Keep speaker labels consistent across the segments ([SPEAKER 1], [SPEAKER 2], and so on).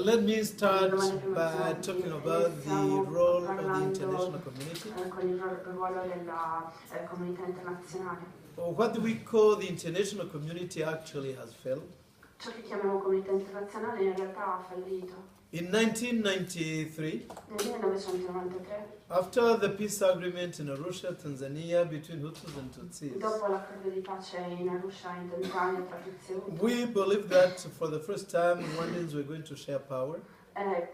[SPEAKER 1] Let me start by talking about the role of the international community.
[SPEAKER 2] Con il ruolo della comunità internazionale.
[SPEAKER 1] What we call the international community actually has failed.
[SPEAKER 2] Ciò che chiamiamo comunità internazionale in realtà ha fallito.
[SPEAKER 1] In 1993,
[SPEAKER 2] Nel 1993,
[SPEAKER 1] after the peace agreement in Arusha, Tanzania, between Hutus and Tutsis,
[SPEAKER 2] dopo l'accordo di pace in Arusha, in Tanzania, tra Tutsi e Hutu,
[SPEAKER 1] we believed that for the first time Rwandans were going to share power.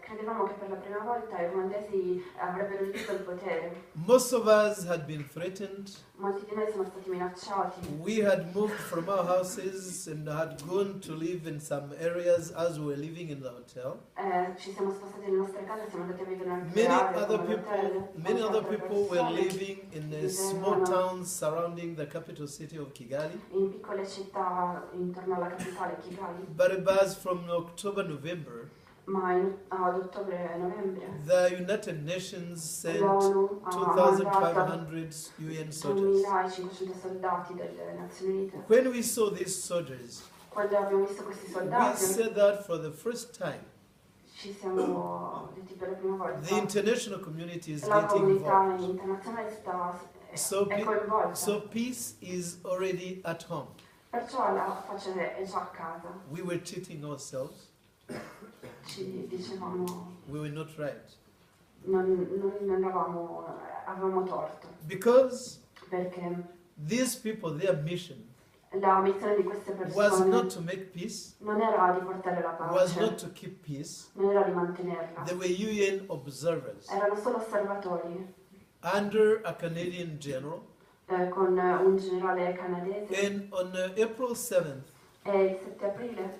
[SPEAKER 2] credevamo che per la prima volta i ruandesi avrebbero diritto al potere.
[SPEAKER 1] Most of us had been threatened.
[SPEAKER 2] Molti di noi sono stati minacciati.
[SPEAKER 1] We had moved from our houses and had gone to live in some areas as we were living in the hotel.
[SPEAKER 2] Ci siamo spostati nelle nostre case, siamo andati a vivere in altre aree.
[SPEAKER 1] Many other people were living in small towns surrounding the capital city of Kigali.
[SPEAKER 2] In piccole città intorno alla capitale Kigali.
[SPEAKER 1] But it was from October-November.
[SPEAKER 2] Ma ad ottobre-novembre
[SPEAKER 1] the United Nations sent 2,500 UN soldiers.
[SPEAKER 2] 2.500 soldati delle Nazioni Unite.
[SPEAKER 1] When we saw these soldiers,
[SPEAKER 2] quando abbiamo visto questi
[SPEAKER 1] we
[SPEAKER 2] soldati,
[SPEAKER 1] said that for the first time,
[SPEAKER 2] ci siamo detti per la prima volta,
[SPEAKER 1] the international community is
[SPEAKER 2] la
[SPEAKER 1] getting
[SPEAKER 2] comunità
[SPEAKER 1] involved.
[SPEAKER 2] internazionale è coinvolta.
[SPEAKER 1] So peace is already at home.
[SPEAKER 2] Perciò la pace è già a casa.
[SPEAKER 1] We were cheating ourselves.
[SPEAKER 2] Ci dicevamo
[SPEAKER 1] we were not right.
[SPEAKER 2] Non avevamo torto.
[SPEAKER 1] Because
[SPEAKER 2] perché
[SPEAKER 1] these people, their mission
[SPEAKER 2] la missione di queste
[SPEAKER 1] was
[SPEAKER 2] persone
[SPEAKER 1] not to make peace,
[SPEAKER 2] non era di portare la
[SPEAKER 1] was
[SPEAKER 2] pace,
[SPEAKER 1] not to keep peace.
[SPEAKER 2] non era di mantenerla.
[SPEAKER 1] They were UN observers
[SPEAKER 2] Erano solo osservatori
[SPEAKER 1] under a Canadian general.
[SPEAKER 2] Con un generale canadese.
[SPEAKER 1] And on April 7th,
[SPEAKER 2] il 7 aprile,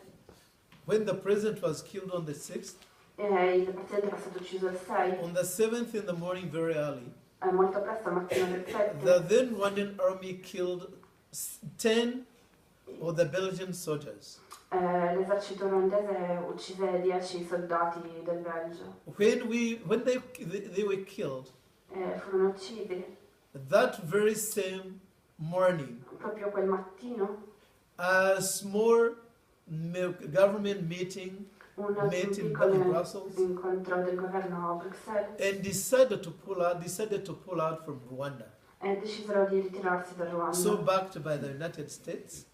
[SPEAKER 1] when the president was killed on the 6th,
[SPEAKER 2] il presidente era stato ucciso il 6,
[SPEAKER 1] on the 7th in the morning, very early,
[SPEAKER 2] molto presto, mattina del 7,
[SPEAKER 1] the then Rwandan army killed 10 of the Belgian soldiers.
[SPEAKER 2] L'esercito ruandese uccise 10 soldati del Belgio.
[SPEAKER 1] When they were killed,
[SPEAKER 2] furono uccisi.
[SPEAKER 1] That very same morning,
[SPEAKER 2] proprio quel mattino,
[SPEAKER 1] a small government meeting met in Brussels
[SPEAKER 2] incontro del governo a Bruxelles
[SPEAKER 1] and decided to pull out from Rwanda.
[SPEAKER 2] Decisero di ritirarsi da Ruanda.
[SPEAKER 1] So backed by the United States,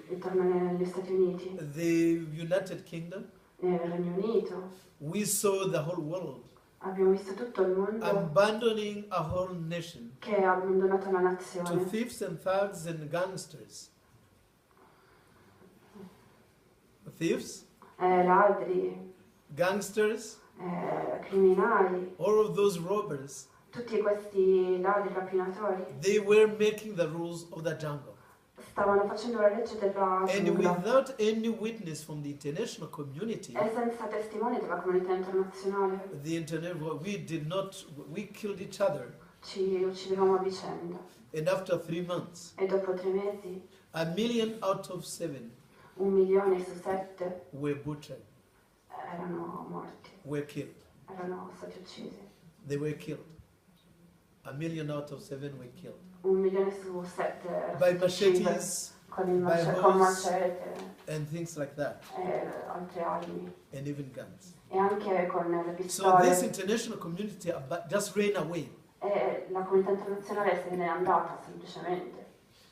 [SPEAKER 2] intorno negli Stati Uniti,
[SPEAKER 1] the United Kingdom,
[SPEAKER 2] nel Regno Unito.
[SPEAKER 1] We saw the whole world
[SPEAKER 2] abbiamo visto tutto il mondo
[SPEAKER 1] abandoning a whole nation
[SPEAKER 2] che ha abbandonato la nazione
[SPEAKER 1] to thieves and thugs and gangsters. Thieves,
[SPEAKER 2] ladri,
[SPEAKER 1] gangsters,
[SPEAKER 2] criminali,
[SPEAKER 1] all of those robbers,
[SPEAKER 2] tutti questi ladri rapinatori,
[SPEAKER 1] they were making the rules of the jungle.
[SPEAKER 2] Stavano facendo la legge della
[SPEAKER 1] And
[SPEAKER 2] giungla.
[SPEAKER 1] without any witness from the international community,
[SPEAKER 2] E senza testimoni della comunità internazionale,
[SPEAKER 1] we killed each other.
[SPEAKER 2] Ci uccidevamo a vicenda.
[SPEAKER 1] And after 3 months,
[SPEAKER 2] E dopo 3 mesi,
[SPEAKER 1] 1 million out of 7
[SPEAKER 2] 1 milione su 7
[SPEAKER 1] were butchered,
[SPEAKER 2] erano morti,
[SPEAKER 1] were killed.
[SPEAKER 2] erano stati uccisi.
[SPEAKER 1] They were killed. 1 million out of 7 were killed.
[SPEAKER 2] 1 milione su 7
[SPEAKER 1] by machetes,
[SPEAKER 2] con
[SPEAKER 1] by
[SPEAKER 2] con
[SPEAKER 1] hoes,
[SPEAKER 2] macete
[SPEAKER 1] and things like that,
[SPEAKER 2] e altre armi.
[SPEAKER 1] and even guns.
[SPEAKER 2] E anche con le
[SPEAKER 1] So
[SPEAKER 2] pistole.
[SPEAKER 1] this international community just ran away.
[SPEAKER 2] E la comunità internazionale se n'è andata semplicemente.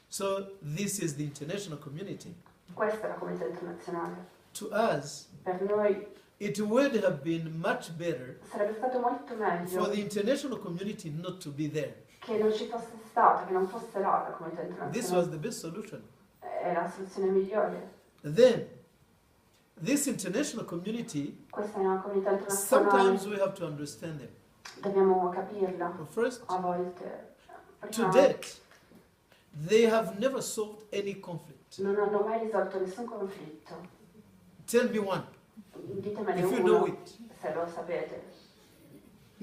[SPEAKER 1] So this is the international community.
[SPEAKER 2] Questa è la comunità internazionale.
[SPEAKER 1] To us,
[SPEAKER 2] Per noi
[SPEAKER 1] it would have been much better
[SPEAKER 2] sarebbe stato molto meglio
[SPEAKER 1] for the international community not to be there.
[SPEAKER 2] che non ci fosse stata, che non fosse là la comunità
[SPEAKER 1] This
[SPEAKER 2] internazionale.
[SPEAKER 1] was the best solution.
[SPEAKER 2] È la soluzione migliore.
[SPEAKER 1] Then, this international community,
[SPEAKER 2] Questa è una comunità internazionale.
[SPEAKER 1] sometimes we have to understand them.
[SPEAKER 2] Dobbiamo capirla.
[SPEAKER 1] First,
[SPEAKER 2] A volte.
[SPEAKER 1] to date, they have never solved any conflict.
[SPEAKER 2] Non hanno mai risolto nessun conflitto.
[SPEAKER 1] Tell me one,
[SPEAKER 2] Ditemene
[SPEAKER 1] if you
[SPEAKER 2] uno,
[SPEAKER 1] know it.
[SPEAKER 2] se lo sapete.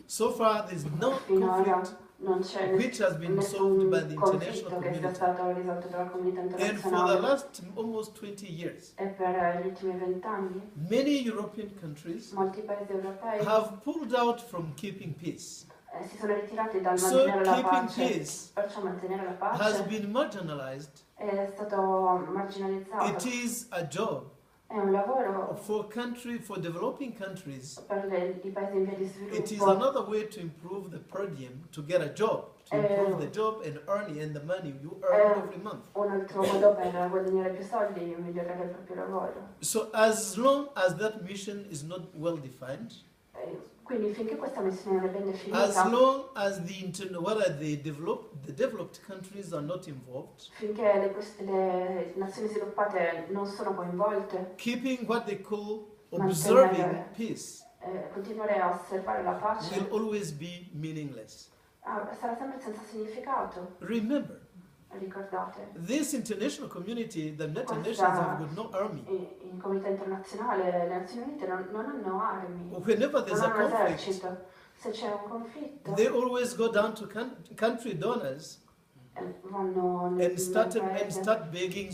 [SPEAKER 1] So far, there's no
[SPEAKER 2] Finora
[SPEAKER 1] conflict
[SPEAKER 2] non c'è
[SPEAKER 1] which has been solved by the
[SPEAKER 2] nessun
[SPEAKER 1] international
[SPEAKER 2] conflitto che sia
[SPEAKER 1] community.
[SPEAKER 2] stato risolto dalla comunità
[SPEAKER 1] And for the
[SPEAKER 2] internazionale.
[SPEAKER 1] last almost 20 years,
[SPEAKER 2] E per gli ultimi 20 anni
[SPEAKER 1] many European countries
[SPEAKER 2] molti paesi europei
[SPEAKER 1] have pulled out from keeping peace.
[SPEAKER 2] Si sono ritirati dal
[SPEAKER 1] So
[SPEAKER 2] mantenere la
[SPEAKER 1] keeping
[SPEAKER 2] pace.
[SPEAKER 1] peace
[SPEAKER 2] Perciò mantenere la
[SPEAKER 1] has
[SPEAKER 2] pace
[SPEAKER 1] been marginalized.
[SPEAKER 2] è stato marginalizzato.
[SPEAKER 1] It is a job
[SPEAKER 2] È un lavoro
[SPEAKER 1] for developing countries.
[SPEAKER 2] per i paesi in via di
[SPEAKER 1] It is
[SPEAKER 2] sviluppo.
[SPEAKER 1] another way to improve the per diem, to get a job, to improve the job and the money you earn every month.
[SPEAKER 2] Un altro modo per guadagnare più soldi e migliorare il proprio lavoro.
[SPEAKER 1] So as long as that mission is not well defined,
[SPEAKER 2] Quindi finché questa missione non è ben
[SPEAKER 1] as
[SPEAKER 2] definita,
[SPEAKER 1] long as the developed countries are not involved,
[SPEAKER 2] finché le nazioni sviluppate non sono coinvolte,
[SPEAKER 1] keeping what they call observing
[SPEAKER 2] Mantenere.
[SPEAKER 1] peace
[SPEAKER 2] continuare a osservare la pace
[SPEAKER 1] will always be meaningless.
[SPEAKER 2] sarà sempre senza significato.
[SPEAKER 1] Remember,
[SPEAKER 2] Ricordate,
[SPEAKER 1] this international community, the United Nations,
[SPEAKER 2] Questa-
[SPEAKER 1] have got no army.
[SPEAKER 2] in comunità internazionale le Nazioni Unite non hanno armi,
[SPEAKER 1] Whenever there's
[SPEAKER 2] non
[SPEAKER 1] a
[SPEAKER 2] hanno un
[SPEAKER 1] conflict,
[SPEAKER 2] esercito. Se c'è un conflitto,
[SPEAKER 1] they always go down to country donors
[SPEAKER 2] vanno nel
[SPEAKER 1] and start
[SPEAKER 2] paese
[SPEAKER 1] begging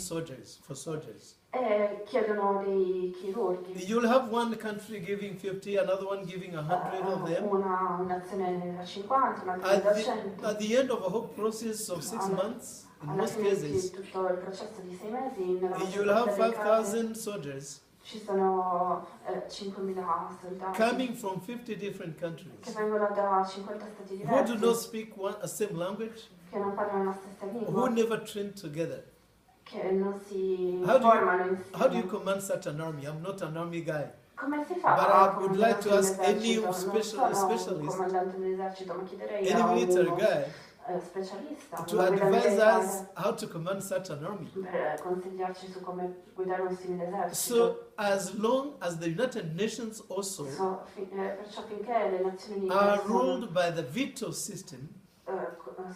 [SPEAKER 1] for soldiers.
[SPEAKER 2] e chiedono dei chirurghi.
[SPEAKER 1] You'll have one country giving 50, another one giving 100 of them.
[SPEAKER 2] Una nazione da 50, un'altra da 100.
[SPEAKER 1] At the end of a whole process of 6 months, in
[SPEAKER 2] Alla
[SPEAKER 1] most
[SPEAKER 2] fine di
[SPEAKER 1] cases,
[SPEAKER 2] tutto il processo di 6 mesi, nella
[SPEAKER 1] you'll
[SPEAKER 2] maggior
[SPEAKER 1] have
[SPEAKER 2] parte dei casi,
[SPEAKER 1] 5,000 soldiers
[SPEAKER 2] ci sono 5.000 soldati
[SPEAKER 1] coming from 50 different
[SPEAKER 2] che
[SPEAKER 1] countries
[SPEAKER 2] vengono da 50 stati
[SPEAKER 1] who do not
[SPEAKER 2] diversi,
[SPEAKER 1] speak a same language,
[SPEAKER 2] che non parlano la stessa
[SPEAKER 1] who
[SPEAKER 2] lingua,
[SPEAKER 1] never trained together.
[SPEAKER 2] che non si
[SPEAKER 1] How do
[SPEAKER 2] formano
[SPEAKER 1] you, how do you
[SPEAKER 2] insieme.
[SPEAKER 1] command such an army? I'm not an army guy.
[SPEAKER 2] Come si fa
[SPEAKER 1] But
[SPEAKER 2] a
[SPEAKER 1] I would like to
[SPEAKER 2] comandare un
[SPEAKER 1] ask any
[SPEAKER 2] esercito? Non sono un
[SPEAKER 1] specialist,
[SPEAKER 2] comandante dell'esercito, ma chiederei
[SPEAKER 1] any
[SPEAKER 2] a
[SPEAKER 1] military
[SPEAKER 2] un
[SPEAKER 1] guy,
[SPEAKER 2] specialista,
[SPEAKER 1] to
[SPEAKER 2] una guida
[SPEAKER 1] advise
[SPEAKER 2] militare,
[SPEAKER 1] us how to command such an army.
[SPEAKER 2] per consigliarci su come guidare un simile esercito.
[SPEAKER 1] So as long as the United Nations also
[SPEAKER 2] Perciò finché le Nazioni Unite
[SPEAKER 1] are ruled by the veto system,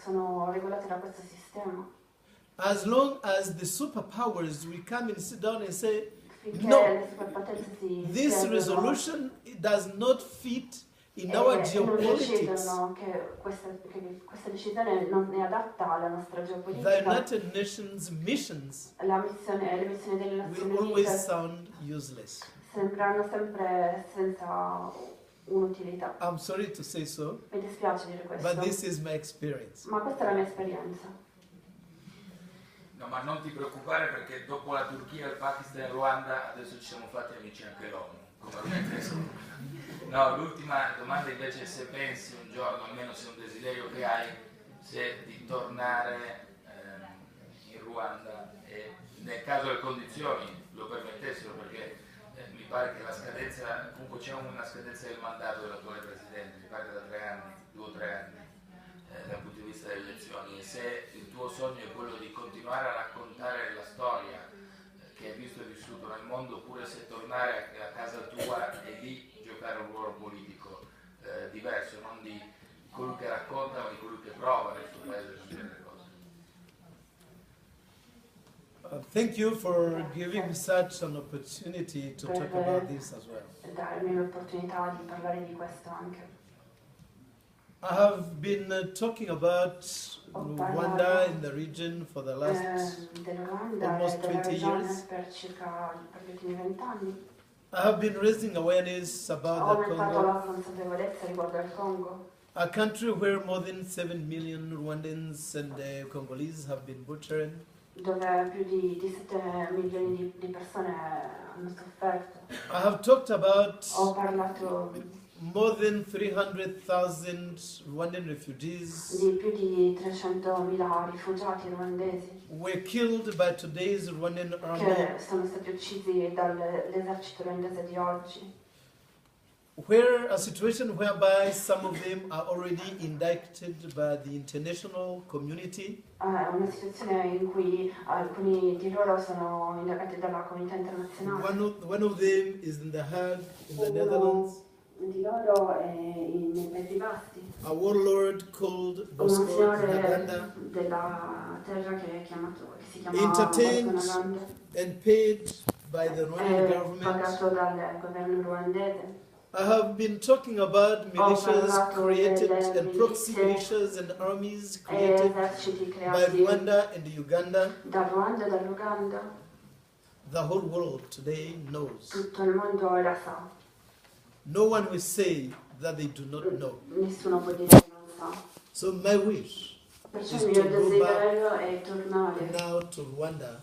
[SPEAKER 2] sono regolate da questo sistema,
[SPEAKER 1] as long as the superpowers will come and sit down and say,
[SPEAKER 2] finché
[SPEAKER 1] No,
[SPEAKER 2] le superpotenze si
[SPEAKER 1] this
[SPEAKER 2] siedono
[SPEAKER 1] resolution does not fit in
[SPEAKER 2] e
[SPEAKER 1] our
[SPEAKER 2] non
[SPEAKER 1] geopolitics,
[SPEAKER 2] decidono che questa decisione non è adatta alla nostra
[SPEAKER 1] the
[SPEAKER 2] geopolitica,
[SPEAKER 1] United Nations missions
[SPEAKER 2] le missioni delle Nazioni
[SPEAKER 1] will always
[SPEAKER 2] Unite
[SPEAKER 1] sound useless.
[SPEAKER 2] sembreranno sempre senza un'utilità.
[SPEAKER 1] I'm sorry to say so,
[SPEAKER 2] Mi dispiace dire
[SPEAKER 1] but
[SPEAKER 2] questo,
[SPEAKER 1] this is my experience.
[SPEAKER 2] ma questa è la mia esperienza.
[SPEAKER 3] No, ma non ti preoccupare perché dopo la Turchia, il Pakistan e il Ruanda adesso ci siamo fatti amici anche l'ONU, come ormai. No, l'ultima domanda invece è se pensi un giorno, almeno se è un desiderio che hai, se di tornare in Ruanda e nel caso le condizioni lo permettessero, perché mi pare che la scadenza, comunque c'è una scadenza del mandato dell'attuale Presidente, mi pare da 3 anni, 2 o 3 anni. Dal punto di vista delle elezioni, e se il tuo sogno è quello di continuare a raccontare la storia che hai visto e vissuto nel mondo, oppure se tornare a casa tua e lì giocare un ruolo politico diverso, non di colui che racconta ma di colui che prova nel suo paese a cambiare le cose.
[SPEAKER 1] Thank you for giving me such an opportunity to talk about this as well.
[SPEAKER 2] Darmi l'opportunità di parlare di questo anche.
[SPEAKER 1] I have been talking about Rwanda in the region for the last
[SPEAKER 2] Dell'Olanda
[SPEAKER 1] almost
[SPEAKER 2] e della
[SPEAKER 1] 20
[SPEAKER 2] regione
[SPEAKER 1] years.
[SPEAKER 2] per gli ultimi 20 anni.
[SPEAKER 1] I have been raising awareness
[SPEAKER 2] Ho
[SPEAKER 1] about the
[SPEAKER 2] aumentato
[SPEAKER 1] Congo,
[SPEAKER 2] la consapevolezza riguardo al Congo,
[SPEAKER 1] a country where more than 7 million Rwandans and Congolese have been butchered.
[SPEAKER 2] dove più di 7 milioni di persone hanno sofferto.
[SPEAKER 1] I have talked about
[SPEAKER 2] Ho parlato
[SPEAKER 1] more than 300,000 Rwandan refugees
[SPEAKER 2] di più di 300.000 rifugiati ruandesi
[SPEAKER 1] were killed by today's Rwandan army,
[SPEAKER 2] che sono stati uccisi dall'esercito ruandese di oggi.
[SPEAKER 1] where a situation whereby some of them are already indicted by the international community.
[SPEAKER 2] È una situazione in cui alcuni di loro sono indagati dalla comunità internazionale.
[SPEAKER 1] One of them is in The Hague, in the
[SPEAKER 2] Uno
[SPEAKER 1] Netherlands.
[SPEAKER 2] di loro è nei Paesi Bassi.
[SPEAKER 1] A warlord called
[SPEAKER 2] Un
[SPEAKER 1] Bosco
[SPEAKER 2] signore
[SPEAKER 1] Ntaganda,
[SPEAKER 2] della terra che si chiama
[SPEAKER 1] entertained
[SPEAKER 2] Bosco Ntaganda,
[SPEAKER 1] and paid by the Rwandan
[SPEAKER 2] è
[SPEAKER 1] government.
[SPEAKER 2] pagato dal governo ruandese.
[SPEAKER 1] I have been talking about militias
[SPEAKER 2] parlato
[SPEAKER 1] created
[SPEAKER 2] delle
[SPEAKER 1] and proxy
[SPEAKER 2] milizie
[SPEAKER 1] militias and armies
[SPEAKER 2] E
[SPEAKER 1] created
[SPEAKER 2] eserciti
[SPEAKER 1] by
[SPEAKER 2] creati
[SPEAKER 1] Rwanda and Uganda.
[SPEAKER 2] dal Ruanda e dall'Uganda.
[SPEAKER 1] The whole world today knows.
[SPEAKER 2] Tutto il mondo la sa.
[SPEAKER 1] No one will say that they do not know.
[SPEAKER 2] Nessuno può dire che non sa.
[SPEAKER 1] So my wish
[SPEAKER 2] Perciò
[SPEAKER 1] is
[SPEAKER 2] il
[SPEAKER 1] to
[SPEAKER 2] mio
[SPEAKER 1] go
[SPEAKER 2] desiderio è tornare
[SPEAKER 1] now to Rwanda